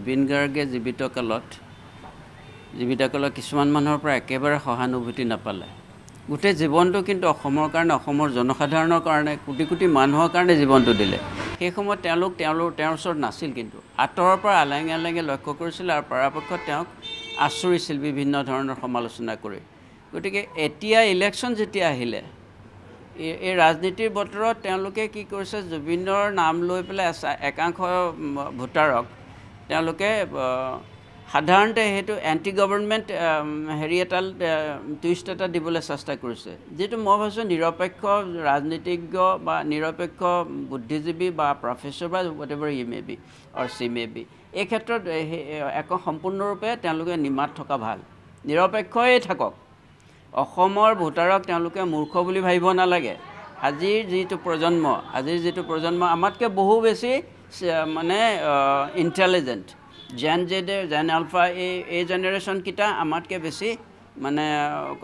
জুবিন গাৰ্গে জীৱিতকালত কিছুমান মানুহৰ পৰা একেবাৰে সহানুভূতি নাপালে গোটেই জীৱনটো কিন্তু অসমৰ কাৰণে অসমৰ জনসাধাৰণৰ কাৰণে কোটি কোটি মানুহৰ কাৰণে জীৱনটো দিলে সেই সময়ত তেওঁৰ ওচৰত নাছিল কিন্তু আঁতৰৰ পৰা আলেঙে লক্ষ্য কৰিছিল আৰু পৰাপক্ষত তেওঁক আচৰিছিল বিভিন্ন ধৰণৰ সমালোচনা কৰি গতিকে এতিয়া ইলেকশ্যন যেতিয়া আহিলে এই ৰাজনীতিৰ বতৰত তেওঁলোকে কি কৰিছে জুবিনৰ নাম লৈ পেলাই একাংশ ভোটাৰক তেওঁলোকে সাধাৰণতে সেইটো এণ্টি গভৰ্ণমেণ্ট হেৰি এটা টুইষ্ট এটা দিবলৈ চেষ্টা কৰিছে যিটো মই ভাবিছোঁ নিৰপেক্ষ ৰাজনীতিজ্ঞ বা নিৰপেক্ষ বুদ্ধিজীৱী বা প্ৰফেচৰ বা whatever he may be or she may be এই ক্ষেত্ৰত সম্পূৰ্ণৰূপে তেওঁলোকে নিমাত থকা ভাল নিৰপেক্ষই থাকক অসমৰ ভোটাৰক তেওঁলোকে মূৰ্খ বুলি ভাবিব নালাগে আজিৰ যিটো প্ৰজন্ম আমাতকৈ বহু বেছি মানে ইণ্টেলিজেণ্ট জেন আলফা এই জেনেৰেশ্যনকেইটা আমাতকৈ বেছি মানে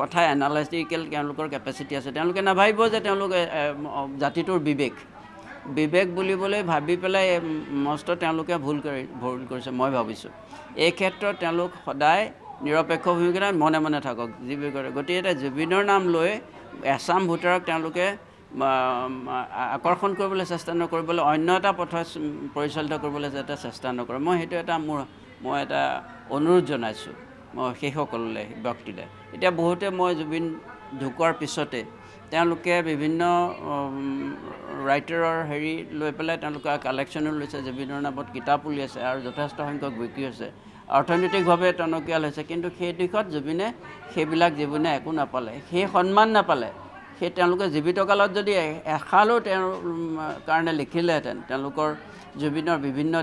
কথা এনালাইটিকেল তেওঁলোকৰ কেপাচিটি আছে তেওঁলোকে নাভাবিব যে তেওঁলোকে জাতিটোৰ বিবেক বুলিবলৈ ভাবি পেলাই মস্ত তেওঁলোকে ভুল কৰিছে মই ভাবিছোঁ এই ক্ষেত্ৰত তেওঁলোক সদায় নিৰপেক্ষ ভূমিকা মনে মনে থাকক গতিকে এটা জুবিনৰ নাম লৈ এছাম ভোটাৰক তেওঁলোকে আকৰ্ষণ কৰিবলৈ চেষ্টা নকৰিবলৈ অন্য এটা পথ পৰিচালিত কৰিবলৈ যাতে চেষ্টা নকৰে মই সেইটো এটা মই এটা অনুৰোধ জনাইছোঁ মই সেইসকললৈ ব্যক্তিলৈ এতিয়া বহুতে মই জুবিন ঢুকোৱাৰ পিছতে তেওঁলোকে বিভিন্ন ৰাইটাৰৰ হেৰি লৈ পেলাই তেওঁলোকে কালেকশ্যনো লৈছে জুবিনৰ নামত কিতাপ উলিয়াইছে আৰু যথেষ্ট সংখ্যক বিক্ৰী হৈছে অৰ্থনৈতিকভাৱে টনকিয়াল হৈছে কিন্তু সেই দিশত জুবিনে একো নাপালে সেই সন্মান নাপালে সেই তেওঁলোকে জীৱিতকালত যদি এশালো তেওঁৰ কাৰণে লিখিলেহেঁতেন তেওঁলোকৰ জুবিনৰ বিভিন্ন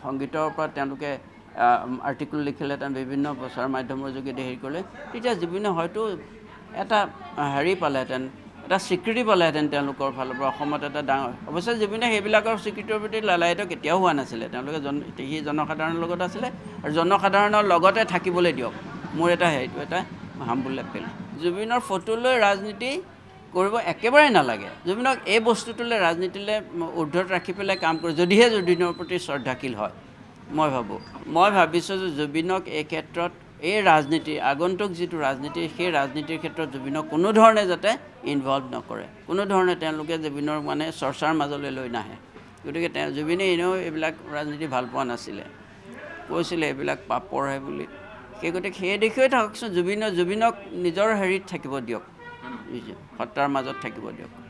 সংগীতৰ ওপৰত তেওঁলোকে আৰ্টিকল লিখিলেহেঁতেন বিভিন্ন প্ৰচাৰ মাধ্যমৰ যোগেদি হেৰি কৰিলে তেতিয়া জুবিনে হয়তো এটা হেৰি পালেহেঁতেন এটা স্বীকৃতি পালেহেঁতেন তেওঁলোকৰ ফালৰ পৰা অসমত এটা ডাঙৰ অৱশ্যে জুবিনে সেইবিলাকৰ স্বীকৃতিৰ প্ৰতি লালায়িত কেতিয়াও হোৱা নাছিলে তেওঁলোকে সি জনসাধাৰণৰ লগত আছিলে আৰু জনসাধাৰণৰ লগতে থাকিবলৈ দিয়ক মোৰ সেইটো এটা হাম্বুল এপেল জুবিনৰ ফটো লৈ ৰাজনীতি কৰিব একেবাৰে নালাগে জুবিনক এই বস্তুটোলৈ ৰাজনীতিলৈ ঊৰ্ধত ৰাখি পেলাই কাম কৰে যদিহে জুবিনৰ প্ৰতি শ্ৰদ্ধাশীল হয় মই ভাবিছোঁ যে জুবিনক এই ক্ষেত্ৰত এই ৰাজনীতি আগন্তুক যিটো ৰাজনীতি সেই ৰাজনীতিৰ ক্ষেত্ৰত জুবিনক কোনো ধৰণে যাতে ইনভলভ নকৰে কোনো ধৰণে তেওঁলোকে জুবিনৰ মানে চৰ্চাৰ মাজলৈ লৈ নাহে গতিকে জুবিনে এনেও এইবিলাক ৰাজনীতি ভাল পোৱা নাছিলে কৈছিলে এইবিলাক পাপৰহে বুলি সেই গতিকে সেই দিশেই থাককচোন জুবিনক নিজৰ হেৰিত থাকিব দিয়ক সত্তাৰ মাজত থাকিব দিয়ক